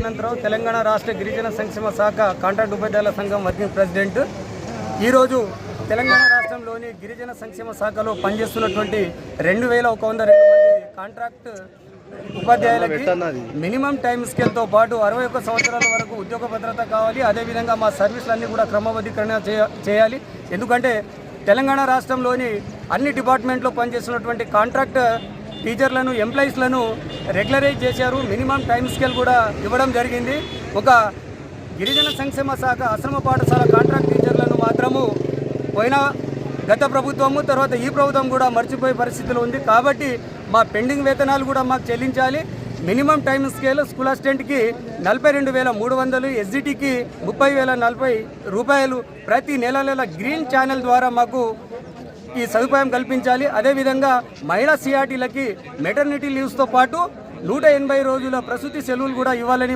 అనంతరం తెలంగాణ రాష్ట్ర గిరిజన సంక్షేమ శాఖ కాంట్రాక్ట్ ఉపాధ్యాయుల సంఘం వర్కింగ్ ప్రెసిడెంట్ ఈరోజు తెలంగాణ రాష్ట్రంలోని గిరిజన సంక్షేమ శాఖలో పనిచేస్తున్నటువంటి 2102 మంది కాంట్రాక్ట్ ఉపాధ్యాయులకి మినిమం టైం స్కేల్తో పాటు 61 సంవత్సరాల వరకు ఉద్యోగ భద్రత కావాలి. అదేవిధంగా మా సర్వీసులన్నీ కూడా క్రమబద్ధీకరణ చేయాలి. ఎందుకంటే తెలంగాణ రాష్ట్రంలోని అన్ని డిపార్ట్మెంట్లో పనిచేస్తున్నటువంటి కాంట్రాక్ట్ టీచర్లను ఎంప్లాయీస్లను రెగ్యులరైజ్ చేశారు. మినిమం టైం స్కేల్ కూడా ఇవ్వడం జరిగింది. ఒక గిరిజన సంక్షేమ శాఖ ఆశ్రమ పాఠశాల కాంట్రాక్ట్ టీచర్లను మాత్రము గత ప్రభుత్వము తర్వాత ఈ ప్రభుత్వం కూడా మర్చిపోయే పరిస్థితిలో ఉంది. కాబట్టి మా పెండింగ్ వేతనాలు కూడా మాకు చెల్లించాలి. మినిమం టైం స్కేల్ స్కూల్ అసిస్టెంట్కి 42,300, ఎస్జిటికి 30,040 రూపాయలు ప్రతి నెల గ్రీన్ ఛానల్ ద్వారా మాకు ఈ సదుపాయం కల్పించాలి. అదేవిధంగా మహిళా సిఆర్టీలకి మెటర్నిటీ లీవ్స్తో పాటు 180 రోజుల ప్రసూతి సెలవులు కూడా ఇవ్వాలని